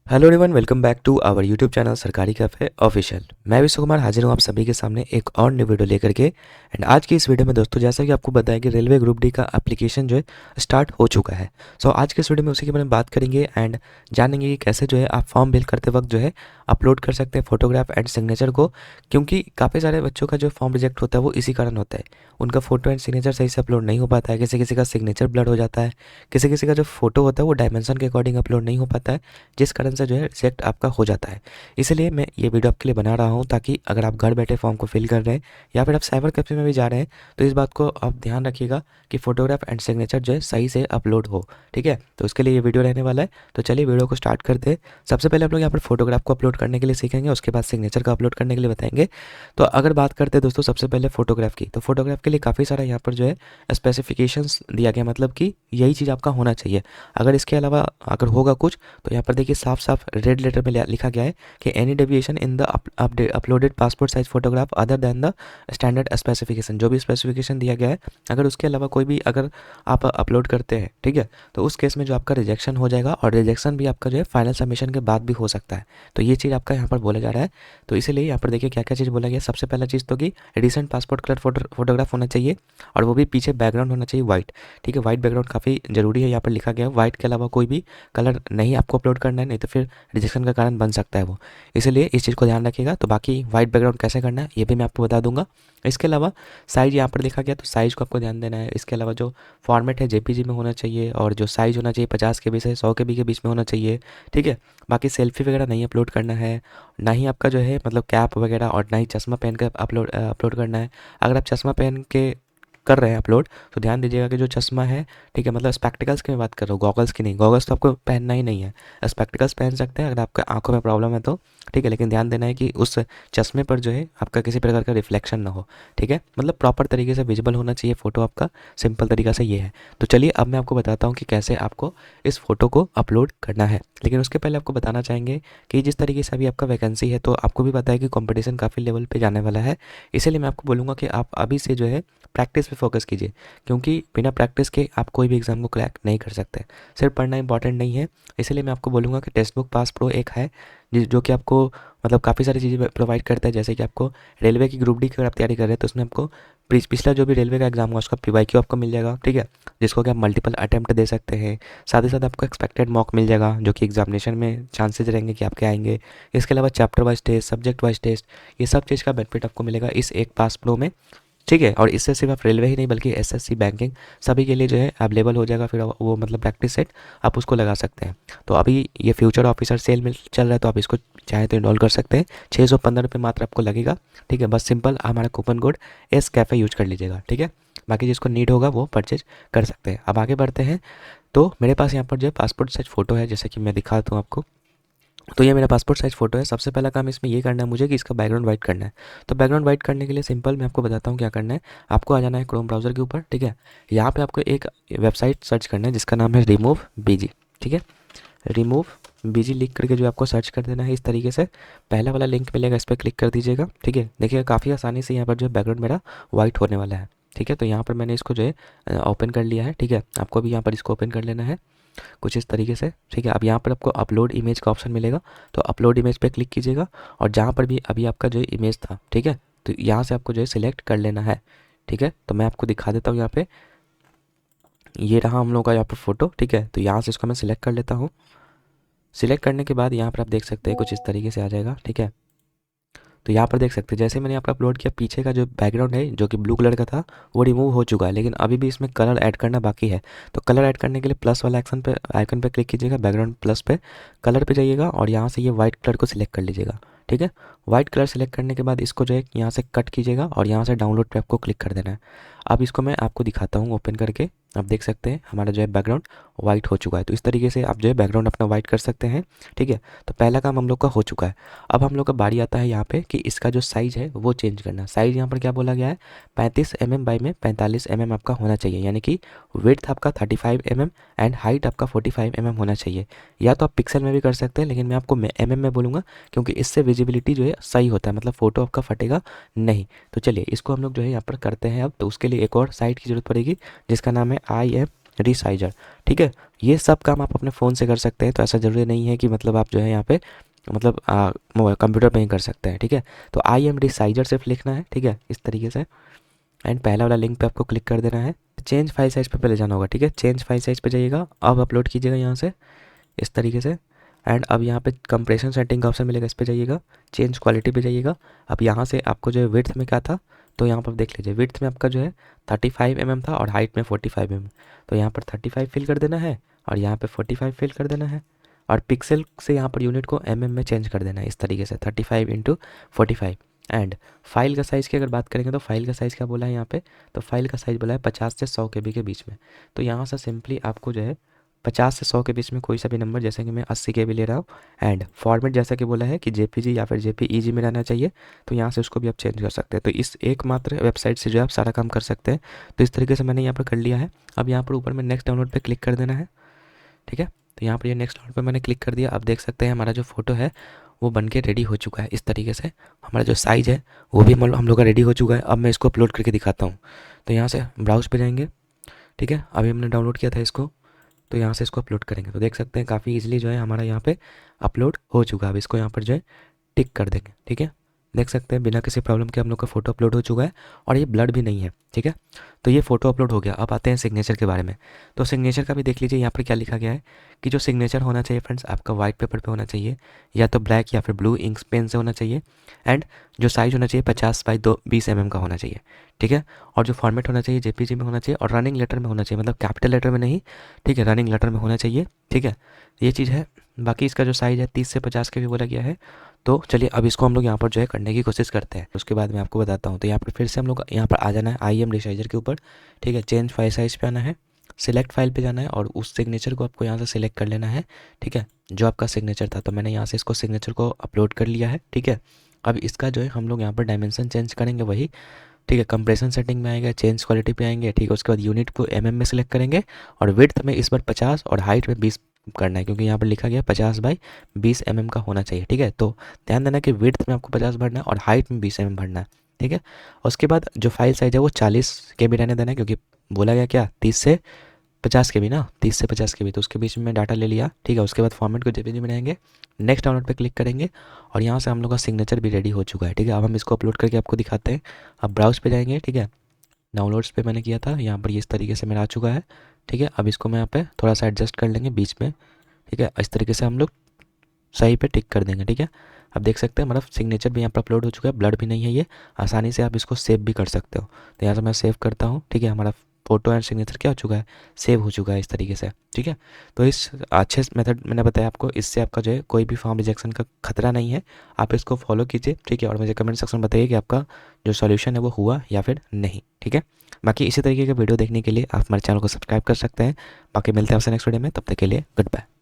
Hello everyone, welcome back to our YouTube channel सरकारी cafe official. मैं विश्व कुमार हाजिर हूँ आप सभी के सामने एक और न्यू वीडियो लेकर के। एंड आज की इस वीडियो में दोस्तों, जैसा कि आपको बताया कि रेलवे ग्रुप डी का एप्लीकेशन जो है स्टार्ट हो चुका है। सो आज के इस वीडियो में उसी के बारे में बात करेंगे एंड जानेंगे कि कैसे जो है आप फॉर्म फिल करते वक्त जो है अपलोड कर सकते हैं फोटोग्राफ एंड सिग्नेचर को। क्योंकि काफ़ी सारे बच्चों का जो फॉर्म रिजेक्ट होता है वो इसी कारण होता है, उनका फोटो एंड सिग्नेचर सही से अपलोड नहीं हो पाता है। किसी किसी का सिग्नेचर ब्लर हो जाता है, किसी किसी का जो फोटो होता है वो डायमेंशन के अकॉर्डिंग अपलोड नहीं हो पाता है, जिस कारण से जो है रिजेक्ट आपका हो जाता है। इसलिए मैं ये वीडियो आपके लिए बना रहा हूँ ताकि अगर आप घर बैठे फॉर्म को फिल कर रहे हैं या फिर आप साइबर कैफे में भी जा रहे हैं तो इस बात को आप ध्यान रखिएगा कि फोटोग्राफ एंड सिग्नेचर जो है सही से अपलोड हो। ठीक है, तो उसके लिए ये वीडियो रहने वाला है। तो चलिए वीडियो को स्टार्ट करते हैं। सबसे पहले आप लोग यहाँ पर फोटोग्राफ को अपलोड करने के लिए सीखेंगे, उसके बाद सिग्नेचर का अपलोड करने के लिए बताएंगे। तो अगर बात करते हैं दोस्तों सबसे पहले फोटोग्राफ की, तो फोटोग्राफ के लिए काफ़ी सारा यहाँ पर जो है स्पेसिफिकेशंस दिया गया, मतलब कि यही चीज़ आपका होना चाहिए। अगर इसके अलावा अगर होगा कुछ तो यहाँ पर देखिए साफ साफ रेड लेटर में लिखा गया है कि any deviation in the uploaded passport size photograph other than the standard specification, जो भी स्पेसिफिकेशन दिया गया है अगर उसके अलावा कोई भी अगर आप अपलोड करते हैं, ठीक है, तो उस केस में जो आपका रिजेक्शन हो जाएगा और रिजेक्शन भी आपका जो है फाइनल सबमिशन के बाद भी हो सकता है। तो ये चीज़ आपका यहाँ पर बोला जा रहा है। तो इसीलिए यहाँ पर देखिए क्या क्या चीज़ बोला गया। सबसे पहला चीज़ तो कि रिसेंट पासपोर्ट कलर फोटोग्राफ होना चाहिए और वो भी पीछे बैकग्राउंड होना चाहिए वाइट। ठीक है, वाइट बैकग्राउंड काफ़ी ज़रूरी है, यहाँ पर लिखा गया है। वाइट के अलावा कोई भी कलर नहीं आपको अपलोड करना है, नहीं तो फिर रिजेक्शन का कारण बन सकता है वो। इसलिए इस चीज़ को ध्यान रखिएगा। तो बाकी वाइट बैकग्राउंड कैसे करना है ये भी मैं आपको बता दूंगा। इसके अलावा साइज़ यहाँ पर लिखा गया, तो साइज़ को आपको ध्यान देना है। इसके अलावा जो फॉर्मेट है जेपीजी में होना चाहिए और जो साइज़ होना चाहिए 50 KB से 100 KB के बीच में होना चाहिए। ठीक है, बाकी सेल्फी वगैरह नहीं अपलोड करना है, ना ही आपका जो है मतलब कैप वगैरह और ना ही चश्मा पहन कर अपलोड करना है। अगर आप चश्मा पहन के कर रहे हैं अपलोड तो ध्यान दीजिएगा कि जो चश्मा है, ठीक है, मतलब स्पेक्टिकल्स की मैं बात कर रहा हूँ, गॉगल्स की नहीं। गॉगल्स तो आपको पहनना ही नहीं है, स्पेक्टिकल्स पहन सकते हैं अगर आपके आंखों में प्रॉब्लम है तो। ठीक है, लेकिन ध्यान देना है कि उस चश्मे पर जो है आपका किसी प्रकार का रिफ्लेक्शन ना हो। ठीक है, मतलब प्रॉपर तरीके से विजिबल होना चाहिए फोटो आपका, सिंपल तरीका से ये है। तो चलिए अब मैं आपको बताता हूँ कि कैसे आपको इस फोटो को अपलोड करना है। लेकिन उसके पहले आपको बताना चाहेंगे कि जिस तरीके से अभी आपका वैकेंसी है तो आपको भी पता है कि कंपटीशन काफ़ी लेवल पे जाने वाला है। इसीलिए मैं आपको बोलूँगा कि आप अभी से जो है प्रैक्टिस पे फोकस कीजिए, क्योंकि बिना प्रैक्टिस के आप कोई भी एग्ज़ाम को क्रैक नहीं कर सकते। सिर्फ पढ़ना इंपॉर्टेंट नहीं है। इसलिए मैं आपको बोलूँगा कि टेक्स्ट बुक पास प्रो एक है जो कि आपको मतलब काफ़ी सारी चीज़ें प्रोवाइड करता है। जैसे कि आपको रेलवे की ग्रुप डी की अगर आप तैयारी कर रहे हैं तो उसमें आपको पिछला जो भी रेलवे का एग्जाम हुआ उसका PYQ आपको मिल जाएगा। ठीक है, जिसको कि आप मल्टीपल अटैम्प्ट दे सकते हैं। साथ ही साथ आपको एक्सपेक्टेड मॉक मिल जाएगा जो कि एग्जामिनेशन में चांसेज रहेंगे कि आपके आएंगे। इसके अलावा chapter wise test, subject wise test, ये सब चीज़ का बेनिफिट आपको मिलेगा इस एक पास प्रो में। ठीक है, और इससे सिर्फ आप रेलवे ही नहीं बल्कि SSC बैंकिंग सभी के लिए जो है अवेलेबल हो जाएगा। फिर वो मतलब प्रैक्टिस सेट आप उसको लगा सकते हैं। तो अभी ये फ्यूचर ऑफिसर सेल में चल रहा है तो आप इसको चाहे तो इनरोल कर सकते हैं। 615 रुपये मात्र आपको लगेगा। ठीक है, बस सिंपल हमारा coupon code S cafe use कर लीजिएगा। ठीक है, बाकी जिसको नीड होगा वो परचेज कर सकते हैं। अब आगे बढ़ते हैं। तो मेरे पास यहाँ पर जो है पासपोर्ट साइज फ़ोटो है, जैसे कि मैं दिखाता हूँ आपको। तो ये मेरा पासपोर्ट साइज़ फ़ोटो है। सबसे पहला काम इसमें ये करना है मुझे कि इसका बैकग्राउंड वाइट करना है। तो बैकग्राउंड वाइट करने के लिए सिंपल मैं आपको बताता हूँ क्या करना है। आपको आ जाना है क्रोम ब्राउज़र के ऊपर। ठीक है, यहाँ पे आपको एक वेबसाइट सर्च करना है जिसका नाम है रिमूव बीजी। ठीक है, रिमूव बीजी लिख करके जो आपको सर्च कर देना है इस तरीके से। पहला वाला लिंक मिलेगा, इस पर क्लिक कर दीजिएगा। ठीक है, देखिएगा काफ़ी आसानी से यहाँ पर जो है बैकग्राउंड मेरा वाइट होने वाला है। ठीक है, तो यहाँ पर मैंने इसको जो है ओपन कर लिया है। ठीक है, आपको भी यहाँ पर इसको ओपन कर लेना है कुछ इस तरीके से। ठीक है, अब यहाँ पर आपको अपलोड इमेज का ऑप्शन मिलेगा, तो अपलोड इमेज पे क्लिक कीजिएगा और जहाँ पर भी अभी आपका जो इमेज था, ठीक है, तो यहाँ से आपको जो है सिलेक्ट कर लेना है। ठीक है, तो मैं आपको दिखा देता हूँ यहाँ पे। ये रहा हम लोगों का यहाँ पर फोटो। ठीक है, तो यहाँ से इसको मैं सिलेक्ट कर लेता हूँ। सिलेक्ट करने के बाद यहाँ पर आप देख सकते हैं कुछ इस तरीके से आ जाएगा। ठीक है, तो यहाँ पर देख सकते हैं जैसे मैंने यहाँ पर अपलोड किया, पीछे का जो बैकग्राउंड है जो कि ब्लू कलर का था वो रिमूव हो चुका है, लेकिन अभी भी इसमें कलर ऐड करना बाकी है। तो कलर ऐड करने के लिए प्लस वाला आइकन पे क्लिक कीजिएगा, बैकग्राउंड प्लस पे कलर पे जाइएगा और यहाँ से ये वाइट कलर को सिलेक्ट कर लीजिएगा। ठीक है, वाइट कलर सेलेक्ट करने के बाद इसको जो है यहाँ से कट कीजिएगा और यहाँ से डाउनलोड पे आपको क्लिक कर देना है। अब इसको मैं आपको दिखाता हूँ ओपन करके। आप देख सकते हैं हमारा जो है बैकग्राउंड वाइट हो चुका है। तो इस तरीके से आप जो है बैकग्राउंड अपना वाइट कर सकते हैं। ठीक है, तो पहला काम हम लोग का हो चुका है। अब हम लोग का बारी आता है यहाँ पे कि इसका जो साइज़ है वो चेंज करना। साइज़ यहाँ पर क्या बोला गया है, 35 mm बाई में 45 mm आपका होना चाहिए, यानी कि विड्थ आपका 35 mm एंड हाइट आपका 45 mm होना चाहिए। या तो आप पिक्सल में भी कर सकते हैं, लेकिन मैं आपको MM में बोलूँगा क्योंकि इससे विजिबिलिटी जो है सही होता है, मतलब फ़ोटो आपका फटेगा नहीं। तो चलिए इसको हम लोग जो है यहाँ पर करते हैं अब। तो उसके लिए एक और साइट की ज़रूरत पड़ेगी जिसका नाम है रीसाइजर। ठीक है, ये सब काम आप अपने फ़ोन से कर सकते हैं, तो ऐसा ज़रूरी नहीं है कि मतलब आप जो है यहाँ पे मतलब कंप्यूटर पे ही कर सकते हैं। ठीक है, तो आई एम रीसाइजर सिर्फ लिखना है। ठीक है, इस तरीके से, एंड पहला वाला लिंक पे आपको क्लिक कर देना है। चेंज फाइल साइज़ पे पहले जाना होगा। ठीक है, चेंज फाइल साइज़ पे जाइएगा, अब अपलोड कीजिएगा यहाँ से इस तरीके से। एंड अब यहाँ पे कंप्रेशन सेटिंग का ऑप्शन मिलेगा, इस पे जाइएगा, चेंज क्वालिटी पे जाइएगा। अब यहाँ से आपको जो है विड्थ में क्या था, तो यहाँ पर देख लीजिए विड्थ में आपका जो है 35 mm था और हाइट में 45 mm। तो यहाँ पर 35 फिल कर देना है और यहाँ पे 45 फिल कर देना है, और पिक्सल से यहाँ पर यूनिट को mm में चेंज कर देना है इस तरीके से, 35 इंटू 45। एंड फाइल का साइज़ की अगर बात करेंगे तो फाइल का साइज़ क्या बोला है यहाँ पे, तो फाइल का साइज़ बोला है 50 से 100 KB के बीच में। तो यहाँ से सिंपली आपको जो है 50 से 100 के बीच में कोई सा भी नंबर, जैसे कि मैं 80 KB ले रहा हूँ। एंड फॉर्मेट जैसा कि बोला है कि JPG या फिर JPEG में रहना चाहिए, तो यहाँ से उसको भी आप चेंज कर सकते हैं। तो इस एकमात्र वेबसाइट से जो है आप सारा काम कर सकते हैं। तो इस तरीके से मैंने यहाँ पर कर लिया है। अब यहाँ पर ऊपर में नेक्स्ट डाउनलोड पे क्लिक कर देना है। ठीक है, तो यहाँ पर ये नेक्स्ट डाउनलोड पे मैंने क्लिक कर दिया। अब देख सकते हैं हमारा जो फोटो है वो बन के रेडी हो चुका है। इस तरीके से हमारा जो साइज़ है वो भी हम लोग का रेडी हो चुका है। अब मैं इसको अपलोड करके दिखाता हूँ। तो यहाँ से ब्राउज़ पे जाएंगे। ठीक है, अभी हमने डाउनलोड किया था इसको, तो यहाँ से इसको अपलोड करेंगे तो देख सकते हैं काफ़ी इजीली जो है हमारा यहाँ पे अपलोड हो चुका है। अब इसको यहाँ पर जो है टिक कर देंगे। ठीक है, देख सकते हैं बिना किसी प्रॉब्लम के हम लोग का फ़ोटो अपलोड हो चुका है और ये ब्लड भी नहीं है। ठीक है, तो ये फ़ोटो अपलोड हो गया। अब आते हैं सिग्नेचर के बारे में। तो सिग्नेचर का भी देख लीजिए यहाँ पर क्या लिखा गया है कि जो सिग्नेचर होना चाहिए फ्रेंड्स, आपका वाइट पेपर पे होना चाहिए, या तो ब्लैक या फिर ब्लू इंक पेन से होना चाहिए। एंड जो साइज़ होना चाहिए 50 बाई 20 mm का होना चाहिए। ठीक है, और जो फॉर्मेट होना चाहिए JPG में होना चाहिए और रनिंग लेटर में होना चाहिए, मतलब कैपिटल लेटर में नहीं। ठीक है, रनिंग लेटर में होना चाहिए। ठीक है, ये चीज़ है। बाकी इसका जो साइज़ है 30 से 50 के भी बोला गया है। तो चलिए अब इसको हम लोग यहाँ पर जो है करने की कोशिश करते हैं, उसके बाद मैं आपको बताता हूँ। तो यहाँ पर फिर से हम लोग यहाँ पर आ जाना है आई एम रीसाइजर के ऊपर। ठीक है, चेंज फाइल साइज़ पे आना है, सिलेक्ट फाइल पे जाना है और उस सिग्नेचर को आपको यहाँ से सिलेक्ट कर लेना है। ठीक है, जो आपका सिग्नेचर था, तो मैंने यहाँ से इसको सिग्नेचर को अपलोड कर लिया है। ठीक है, अब इसका जो है हम लोग यहाँ पर डायमेंशन चेंज करेंगे वही। ठीक है, कंप्रेशन सेटिंग में आएगा, चेंज क्वालिटी पे आएंगे। ठीक है, उसके बाद यूनिट को mm में सेलेक्ट करेंगे और विड्थ में इस बार 50 और हाइट में 20 करना है, क्योंकि यहाँ पर लिखा गया 50 बाई 20 mm का होना चाहिए। ठीक है, तो ध्यान देना कि विड्थ में आपको 50 भरना है और हाइट में 20 mm भरना है। ठीक है, उसके बाद जो फाइल साइज़ है वो 40 KB रहने देना है, क्योंकि बोला गया क्या 30 से 50 KB ना, 30 से 50 KB, तो उसके बीच में डाटा ले लिया। ठीक है, उसके बाद फॉर्मेट को JPG में रहेंगे, नेक्स्ट डाउनलोड पे क्लिक करेंगे और यहाँ से हम लोग का सिग्नेचर भी रेडी हो चुका है। ठीक है, अब हम इसको अपलोड करके आपको दिखाते हैं। अब ब्राउज़ पे जाएंगे। ठीक है, डाउनलोड्स पे मैंने किया था, यहाँ पर ये इस तरीके से मेरा आ चुका है। ठीक है, अब इसको मैं यहाँ पे थोड़ा सा एडजस्ट कर लेंगे बीच में। ठीक है, इस तरीके से हम लोग सही पे टिक कर देंगे। ठीक है, अब देख सकते हैं हमारा सिग्नेचर भी यहाँ पर अपलोड हो चुका है, ब्लड भी नहीं है ये। आसानी से आप इसको सेव भी कर सकते हो। तो यहाँ से मैं सेव करता हूँ। ठीक है, हमारा फोटो एंड सिग्नेचर क्या हो चुका है, सेव हो चुका है इस तरीके से। ठीक है, तो इस अच्छे मेथड मैंने बताया आपको, इससे आपका जो है कोई भी फॉर्म रिजेक्शन का खतरा नहीं है। आप इसको फॉलो कीजिए। ठीक है, और मुझे कमेंट सेक्शन में बताइए कि आपका जो सॉल्यूशन है वो हुआ या फिर नहीं। ठीक है, बाकी इसी तरीके का वीडियो देखने के लिए आप हमारे चैनल को सब्सक्राइब कर सकते हैं। बाकी मिलते हैं आपसे नेक्स्ट वीडियो में, तब तक के लिए गुड बाय।